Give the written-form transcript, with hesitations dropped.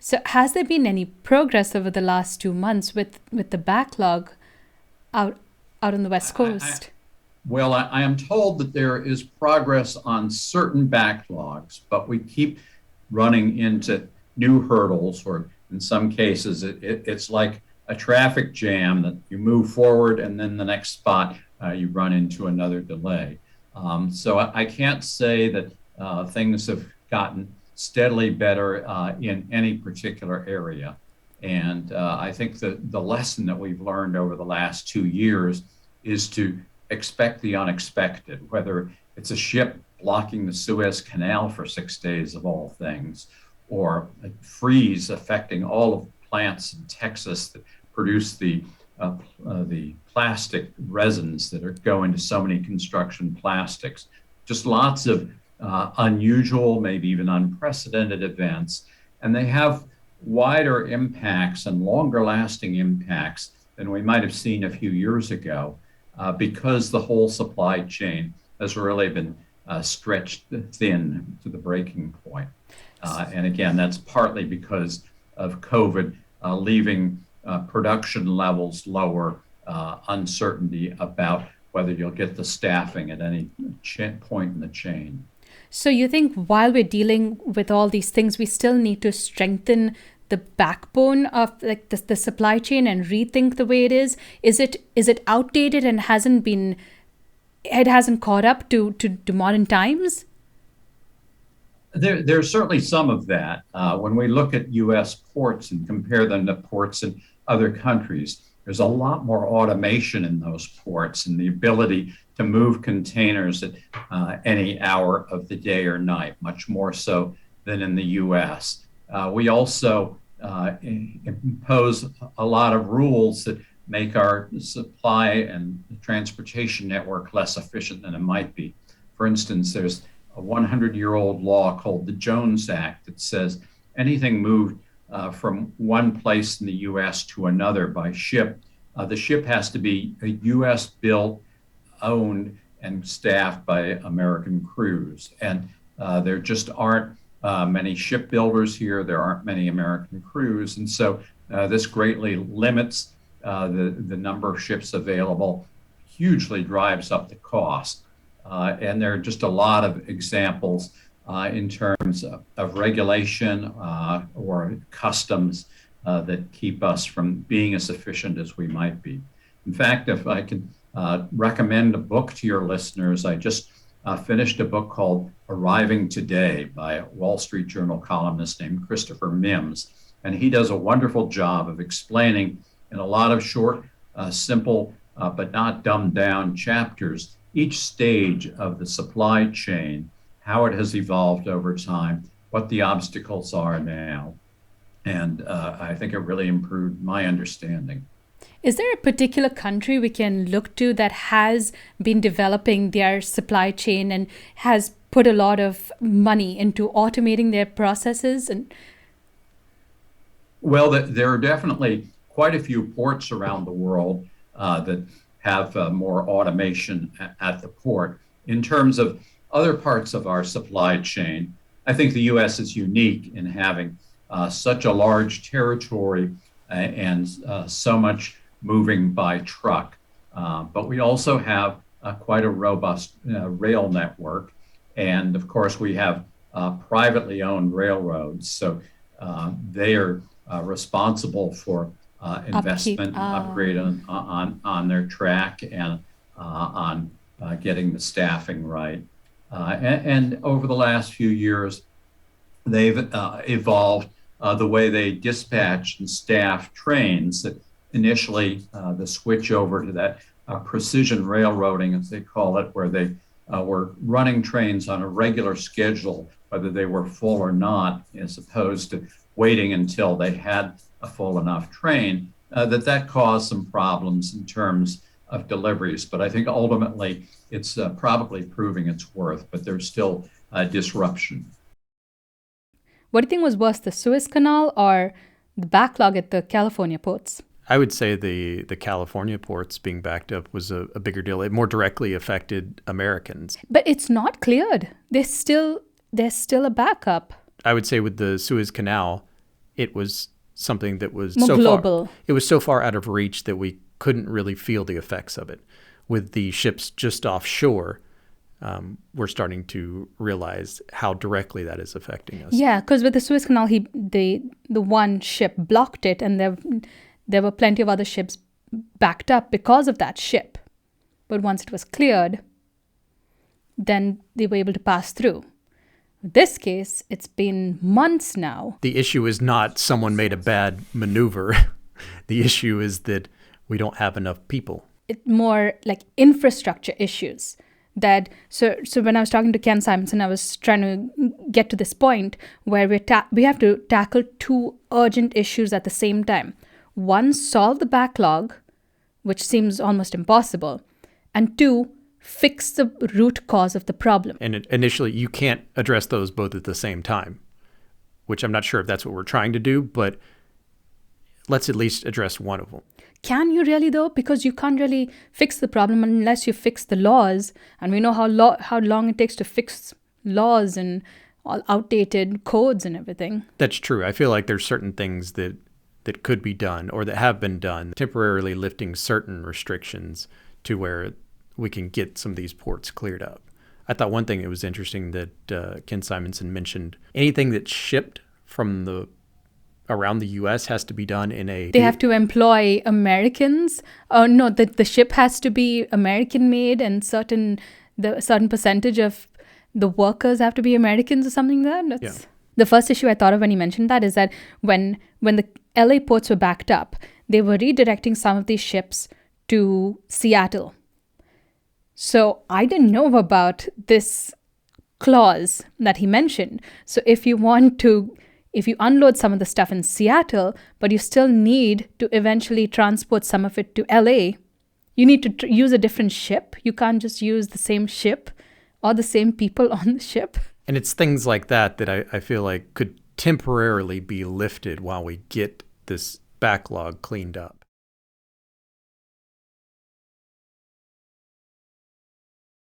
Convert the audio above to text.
So has there been any progress over the last 2 months with the backlog out out on the West I, Coast? well, I am told that there is progress on certain backlogs, but we keep running into new hurdles, or in some cases, it's like a traffic jam that you move forward and then the next spot you run into another delay. So I can't say that things have gotten steadily better in any particular area. And I think that the lesson that we've learned over the last 2 years is to expect the unexpected, whether it's a ship blocking the Suez Canal for 6 days of all things, or a freeze affecting all of the plants in Texas that produce the plastic resins that go into so many construction plastics. Just lots of unusual, maybe even unprecedented events, and they have wider impacts and longer lasting impacts than we might have seen a few years ago because the whole supply chain has really been stretched thin to the breaking point. And again, that's partly because of COVID leaving production levels lower, uncertainty about whether you'll get the staffing at any point in the chain. So you think while we're dealing with all these things, we still need to strengthen the backbone of like the supply chain and rethink the way it is? Is it outdated and it hasn't caught up to modern times? There's certainly some of that. When we look at U.S. ports and compare them to ports in other countries, there's a lot more automation in those ports and the ability to move containers at any hour of the day or night, much more so than in the U.S. We also impose a lot of rules that make our supply and transportation network less efficient than it might be. For instance, there's a 100-year-old law called the Jones Act that says anything moved from one place in the U.S. to another by ship, the ship has to be a U.S. built, owned, and staffed by American crews. And there just aren't many shipbuilders here. There aren't many American crews. And so this greatly limits the number of ships available, hugely drives up the cost. And there are just a lot of examples in terms of regulation or customs that keep us from being as efficient as we might be. In fact, if I can recommend a book to your listeners, I just finished a book called Arriving Today by a Wall Street Journal columnist named Christopher Mims. And he does a wonderful job of explaining in a lot of short, simple, but not dumbed down chapters each stage of the supply chain, how it has evolved over time, what the obstacles are now. And I think it really improved my understanding. Is there a particular country we can look to that has been developing their supply chain and has put a lot of money into automating their processes? And Well, there are definitely quite a few ports around the world that have more automation at the port. In terms of other parts of our supply chain, I think the U.S. is unique in having such a large territory and so much moving by truck. But we also have quite a robust rail network. And of course, we have privately owned railroads. So they are responsible for upkeep. investment and upgrade on their track and on getting the staffing right. And over the last few years, they've evolved the way they dispatch and staff trains. That initially, the switch over to that precision railroading, as they call it, where they were running trains on a regular schedule, whether they were full or not, as opposed to waiting until they had a full enough train, that caused some problems in terms of deliveries. But I think ultimately it's probably proving its worth, but there's still disruption. What do you think was worse, the Suez Canal or the backlog at the California ports? I would say the California ports being backed up was a bigger deal. It more directly affected Americans. But it's not cleared. There's still a backup. I would say with the Suez Canal, it was something that was More global. It was so far out of reach that we couldn't really feel the effects of it. With the ships just offshore, we're starting to realize how directly that is affecting us. Yeah, because with the Suez Canal, the one ship blocked it, and there were plenty of other ships backed up because of that ship. But once it was cleared, then they were able to pass through. In this case, it's been months now. The issue is not someone made a bad maneuver. The issue is that we don't have enough people. It's more like infrastructure issues. So when I was talking to Ken Simonson, I was trying to get to this point where we have to tackle two urgent issues at the same time. One, solve the backlog, which seems almost impossible, and two, fix the root cause of the problem. And initially, you can't address those both at the same time, which I'm not sure if that's what we're trying to do, but let's at least address one of them. Can you really, though? Because you can't really fix the problem unless you fix the laws. And we know how long it takes to fix laws and all outdated codes and everything. That's true. I feel like there's certain things that could be done or that have been done, temporarily lifting certain restrictions to where we can get some of these ports cleared up. I thought one thing that was interesting that Ken Simonson mentioned, anything that's shipped from around the U.S. has to be done in a... They have to employ Americans. No, the ship has to be American-made, and certain percentage of the workers have to be Americans or something like that. Yeah. The first issue I thought of when he mentioned that is that when the LA ports were backed up, they were redirecting some of these ships to Seattle. So I didn't know about this clause that he mentioned. So if you unload some of the stuff in Seattle, but you still need to eventually transport some of it to LA, you need to use a different ship. You can't just use the same ship or the same people on the ship. And it's things like that I feel like could temporarily be lifted while we get this backlog cleaned up.